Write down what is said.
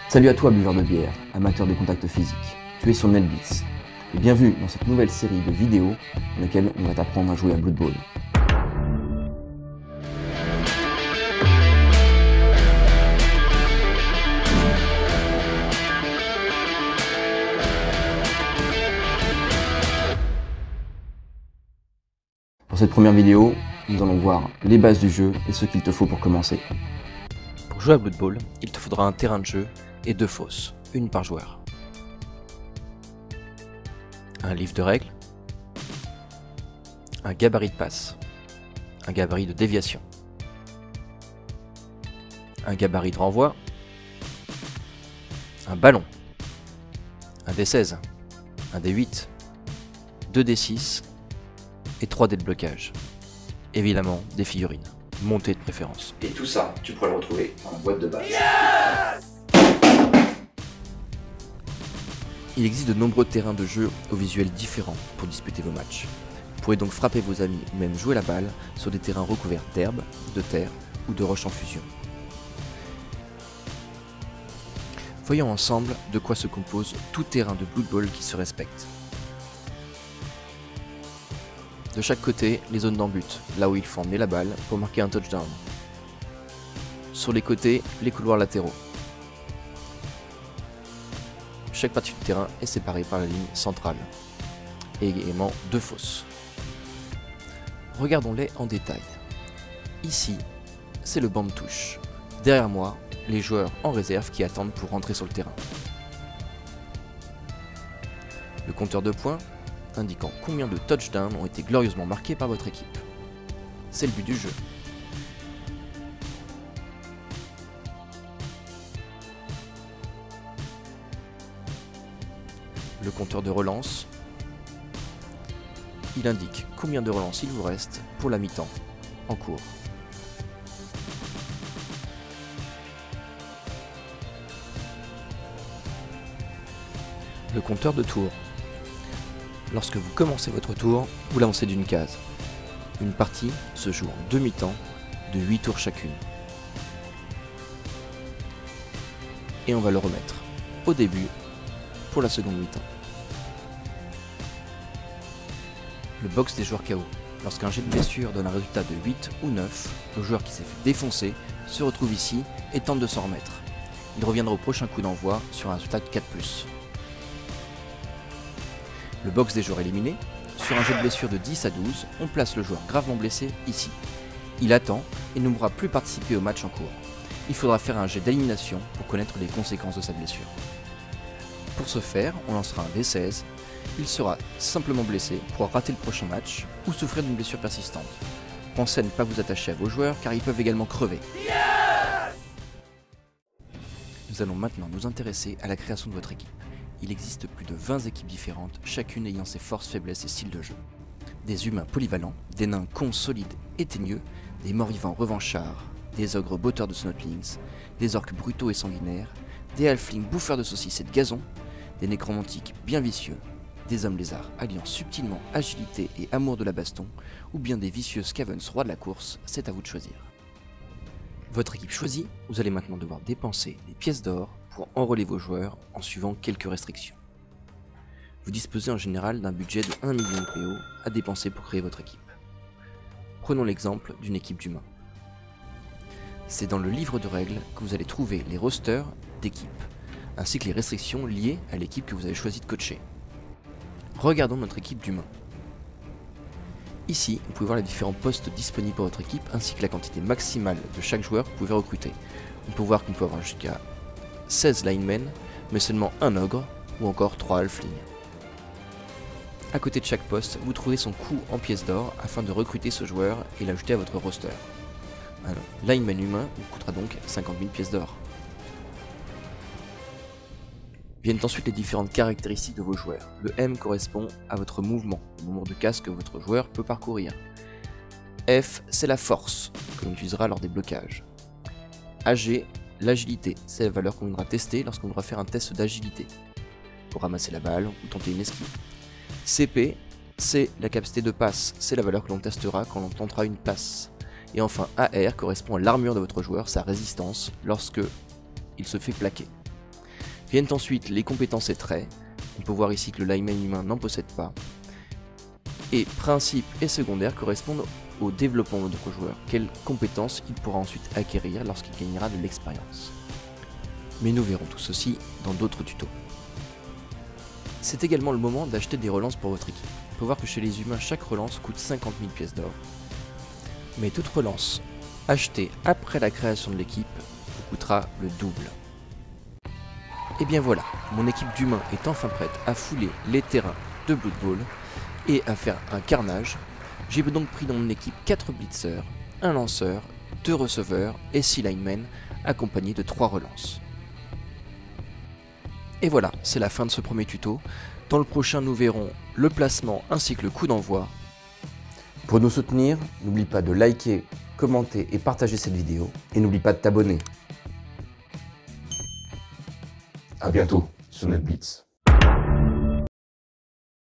Salut à toi buveur de bière, amateur de contact physique, tu es sur NetBeats et bienvenue dans cette nouvelle série de vidéos dans laquelle on va t'apprendre à jouer à Blood Bowl. Pour cette première vidéo, nous allons voir les bases du jeu et ce qu'il te faut pour commencer. Pour jouer à Blood Bowl, il te faudra un terrain de jeu et 2 fosses, une par joueur. Un livre de règles, un gabarit de passe, un gabarit de déviation, un gabarit de renvoi, un ballon, un D16, un D8, 2 D6 et 3 dés de blocage. Évidemment, des figurines, montées de préférence. Et tout ça, tu pourras le retrouver dans la boîte de base. Il existe de nombreux terrains de jeu aux visuels différents pour disputer vos matchs. Vous pourrez donc frapper vos amis ou même jouer la balle sur des terrains recouverts d'herbe, de terre ou de roches en fusion. Voyons ensemble de quoi se compose tout terrain de Blood Bowl qui se respecte. De chaque côté, les zones d'en-but, là où il faut emmener la balle pour marquer un touchdown. Sur les côtés, les couloirs latéraux. Chaque partie du terrain est séparée par la ligne centrale, et également 2 fosses. Regardons-les en détail. Ici, c'est le banc de touche. Derrière moi, les joueurs en réserve qui attendent pour rentrer sur le terrain. Le compteur de points indiquant combien de touchdowns ont été glorieusement marqués par votre équipe. C'est le but du jeu. Le compteur de relance, il indique combien de relances il vous reste pour la mi-temps en cours. Le compteur de tours. Lorsque vous commencez votre tour, vous l'avancez d'une case. Une partie se joue en 2 mi-temps de 8 tours chacune. Et on va le remettre au début pour la seconde mi-temps. Le box des joueurs KO. Lorsqu'un jet de blessure donne un résultat de 8 ou 9, le joueur qui s'est fait défoncer se retrouve ici et tente de s'en remettre. Il reviendra au prochain coup d'envoi sur un résultat de 4+. Le box des joueurs éliminés. Sur un jet de blessure de 10 à 12, on place le joueur gravement blessé ici. Il attend et ne pourra plus participer au match en cours. Il faudra faire un jet d'élimination pour connaître les conséquences de sa blessure. Pour ce faire, on lancera un D16. Il sera simplement blessé, pourra rater le prochain match ou souffrir d'une blessure persistante. Pensez à ne pas vous attacher à vos joueurs car ils peuvent également crever. Nous allons maintenant nous intéresser à la création de votre équipe. Il existe plus de 20 équipes différentes, chacune ayant ses forces, faiblesses et styles de jeu. Des humains polyvalents, des nains cons solides et teigneux, des morts-vivants revanchards, des ogres botteurs de snotlings, des orques brutaux et sanguinaires, des halflings bouffeurs de saucisses et de gazon, des nécromantiques bien vicieux, des hommes lézards alliant subtilement agilité et amour de la baston, ou bien des vicieux scavens rois de la course, c'est à vous de choisir. Votre équipe choisie, vous allez maintenant devoir dépenser des pièces d'or pour enrôler vos joueurs en suivant quelques restrictions. Vous disposez en général d'un budget de 1 million de PO à dépenser pour créer votre équipe. Prenons l'exemple d'une équipe d'humains. C'est dans le livre de règles que vous allez trouver les rosters d'équipe, ainsi que les restrictions liées à l'équipe que vous avez choisi de coacher. Regardons notre équipe d'humains. Ici, vous pouvez voir les différents postes disponibles pour votre équipe, ainsi que la quantité maximale de chaque joueur que vous pouvez recruter. On peut voir qu'on peut avoir jusqu'à 16 linemen, mais seulement un ogre, ou encore 3 halflings. À côté de chaque poste, vous trouvez son coût en pièces d'or afin de recruter ce joueur et l'ajouter à votre roster. Un lineman humain vous coûtera donc 50 000 pièces d'or. Viennent ensuite les différentes caractéristiques de vos joueurs. Le M correspond à votre mouvement, le nombre de cases que votre joueur peut parcourir. F, c'est la force, que l'on utilisera lors des blocages. AG, l'agilité, c'est la valeur qu'on voudra tester lorsqu'on voudra faire un test d'agilité, pour ramasser la balle ou tenter une esquive. CP, c'est la capacité de passe, c'est la valeur que l'on testera quand l'on tentera une passe. Et enfin AR correspond à l'armure de votre joueur, sa résistance, lorsque il se fait plaquer. Viennent ensuite les compétences et traits. On peut voir ici que le lineman humain n'en possède pas. Et principes et secondaires correspondent au développement de notre joueur. Quelles compétences il pourra ensuite acquérir lorsqu'il gagnera de l'expérience. Mais nous verrons tout ceci dans d'autres tutos. C'est également le moment d'acheter des relances pour votre équipe. On peut voir que chez les humains, chaque relance coûte 50 000 pièces d'or. Mais toute relance achetée après la création de l'équipe vous coûtera le double. Et bien voilà, mon équipe d'humains est enfin prête à fouler les terrains de Blood Bowl et à faire un carnage. J'ai donc pris dans mon équipe 4 blitzers, un lanceur, 2 receveurs et 6 linemen accompagnés de 3 relances. Et voilà, c'est la fin de ce premier tuto. Dans le prochain, nous verrons le placement ainsi que le coup d'envoi. Pour nous soutenir, n'oublie pas de liker, commenter et partager cette vidéo. Et n'oublie pas de t'abonner. À bientôt sur NetBlitz.